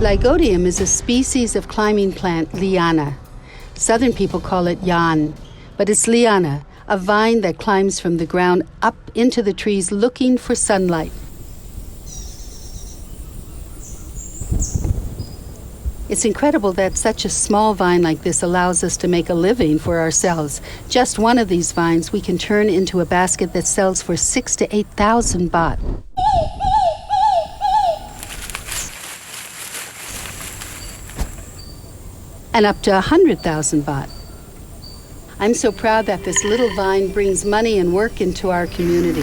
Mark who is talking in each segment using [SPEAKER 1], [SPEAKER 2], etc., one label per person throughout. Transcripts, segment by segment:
[SPEAKER 1] Lygodium is a species of climbing plant, lyanna. Southern people call it yan, but it's lyanna, a vine that climbs from the ground up into the trees looking for sunlight. It's incredible that such a small vine like this allows us to make a living for ourselves. Just one of these vines we can turn into a basket that sells for 6,000 to 8,000 baht. And up to 100,000 baht. I'm so proud that this little vine brings money and work into our community.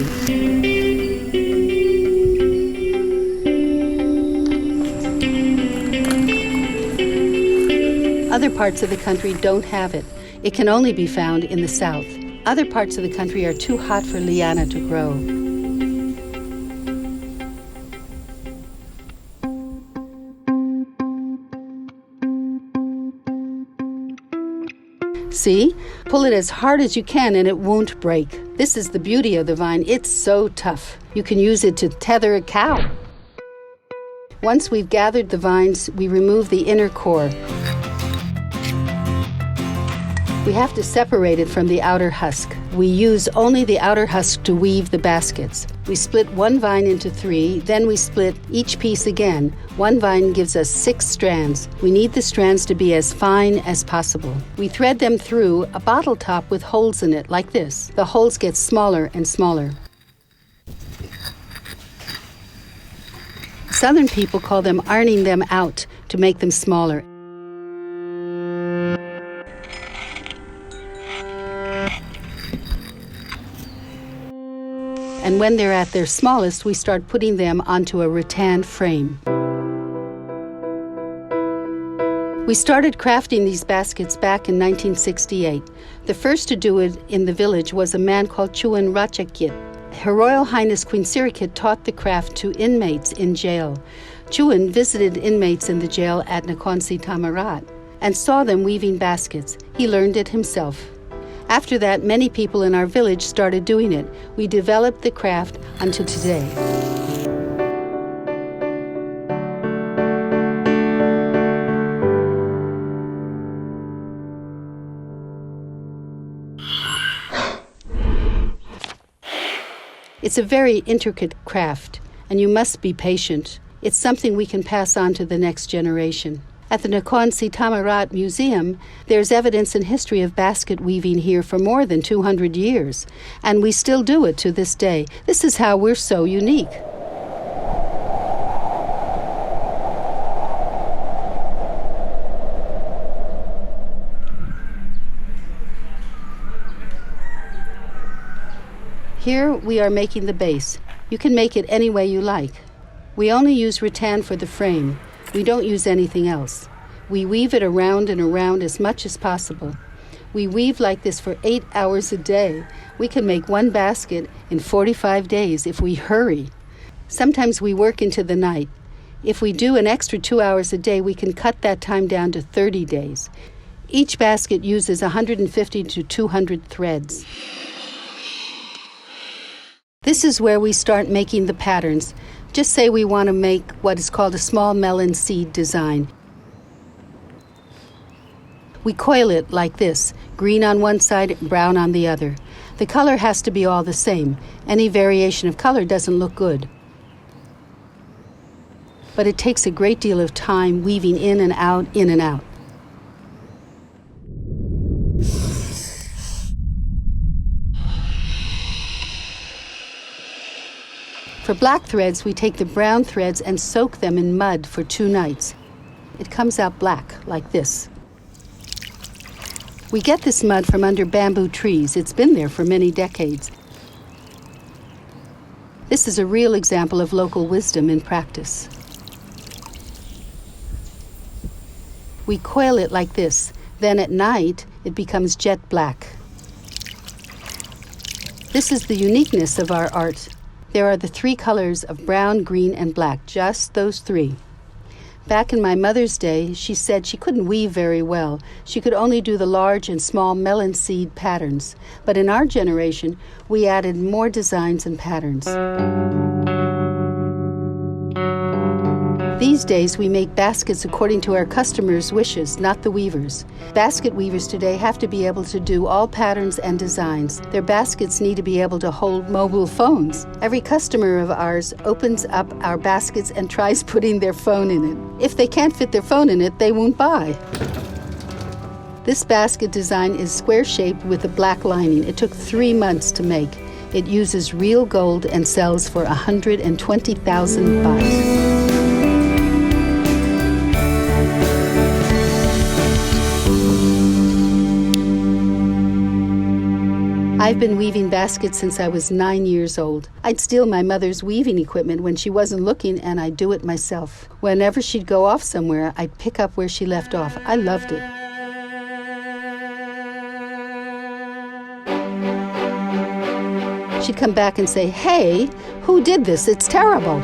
[SPEAKER 1] Other parts of the country don't have it. It can only be found in the south. Other parts of the country are too hot for lyanna to grow. See? Pull it as hard as you can and it won't break. This is the beauty of the vine. It's so tough. You can use it to tether a cow. Once we've gathered the vines, we remove the inner core. We have to separate it from the outer husk. We use only the outer husk to weave the baskets. We split one vine into 3, then we split each piece again. One vine gives us 6 strands. We need the strands to be as fine as possible. We thread them through a bottle top with holes in it, like this. The holes get smaller and smaller. Southern people call them ironing them out to make them smaller. And when they're at their smallest, we start putting them onto a rattan frame. We started crafting these baskets back in 1968. The first to do it in the village was a man called Chuan Ratchakit. Her Royal Highness Queen Sirikit taught the craft to inmates in jail. Chuan visited inmates in the jail at Nakhon Si Thammarat and saw them weaving baskets. He learned it himself. After that, many people in our village started doing it. We developed the craft until today. It's a very intricate craft, and you must be patient. It's something we can pass on to the next generation. At the Nakhon Si Thammarat Museum, there's evidence and history of basket weaving here for more than 200 years, and we still do it to this day. This is how we're so unique. Here we are making the base. You can make it any way you like. We only use rattan for the frame. We don't use anything else. We weave it around and around as much as possible. We weave like this for 8 hours a day. We can make one basket in 45 days if we hurry. Sometimes we work into the night. If we do an extra 2 hours a day, we can cut that time down to 30 days. Each basket uses 150 to 200 threads. This is where we start making the patterns. Just say we want to make what is called a small melon seed design. We coil it like this, green on one side, brown on the other. The color has to be all the same. Any variation of color doesn't look good. But it takes a great deal of time weaving in and out, in and out. For black threads, we take the brown threads and soak them in mud for 2 nights. It comes out black, like this. We get this mud from under bamboo trees. It's been there for many decades. This is a real example of local wisdom in practice. We coil it like this. Then at night, it becomes jet black. This is the uniqueness of our art. There are the 3 colors of brown, green, and black, just those 3. Back in my mother's day, she said she couldn't weave very well. She could only do the large and small melon seed patterns. But in our generation, we added more designs and patterns. These These days, we make baskets according to our customers' wishes, not the weavers. Basket weavers today have to be able to do all patterns and designs. Their baskets need to be able to hold mobile phones. Every customer of ours opens up our baskets and tries putting their phone in it. If they can't fit their phone in it, they won't buy. This basket design is square-shaped with a black lining. It took 3 months to make. It uses real gold and sells for 120,000 baht. I've been weaving baskets since I was 9 years old. I'd steal my mother's weaving equipment when she wasn't looking, and I'd do it myself. Whenever she'd go off somewhere, I'd pick up where she left off. I loved it. She'd come back and say, "Hey, who did this? It's terrible."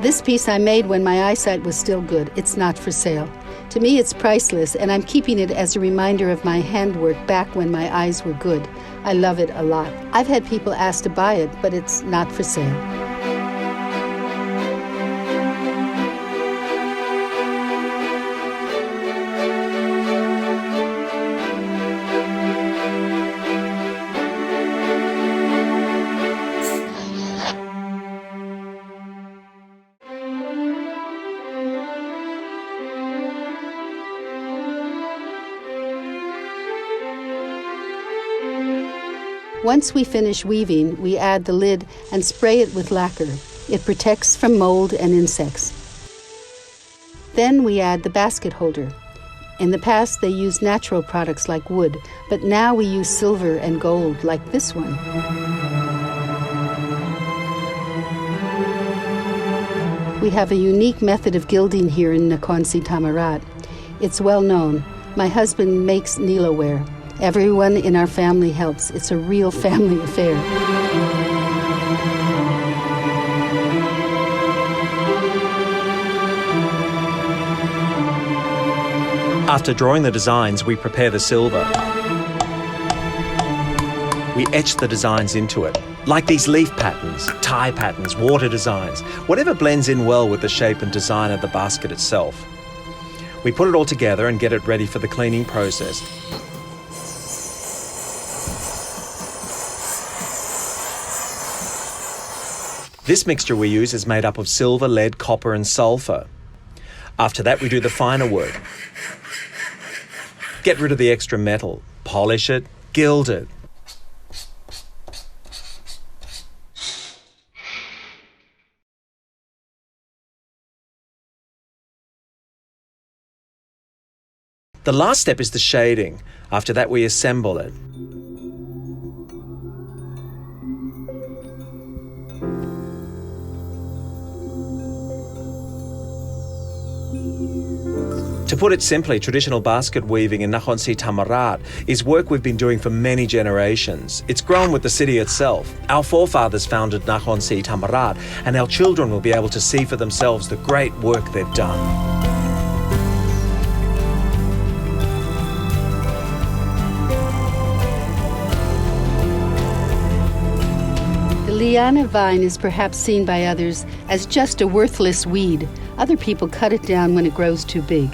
[SPEAKER 1] This piece I made when my eyesight was still good. It's not for sale. To me, it's priceless, and I'm keeping it as a reminder of my handwork back when my eyes were good. I love it a lot. I've had people ask to buy it, but it's not for sale. Once we finish weaving, we add the lid and spray it with lacquer. It protects from mold and insects. Then we add the basket holder. In the past, they used natural products like wood, but now we use silver and gold like this one. We have a unique method of gilding here in Nakhon Si Thammarat. It's well known. My husband makes nielloware. Everyone in our family helps. It's a real family affair.
[SPEAKER 2] After drawing the designs, we prepare the silver. We etch the designs into it, like these leaf patterns, tie patterns, water designs, whatever blends in well with the shape and design of the basket itself. We put it all together and get it ready for the cleaning process. This mixture we use is made up of silver, lead, copper and sulphur. After that, we do the finer work. Get rid of the extra metal, polish it, gild it. The last step is the shading. After that, we assemble it. To put it simply, traditional basket weaving in Nakhon Si Thammarat is work we've been doing for many generations. It's grown with the city itself. Our forefathers founded Nakhon Si Thammarat, and our children will be able to see for themselves the great work they've done.
[SPEAKER 1] The lyanna vine is perhaps seen by others as just a worthless weed. Other people cut it down when it grows too big.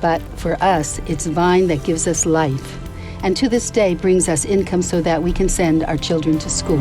[SPEAKER 1] But for us, it's vine that gives us life, and to this day brings us income so that we can send our children to school.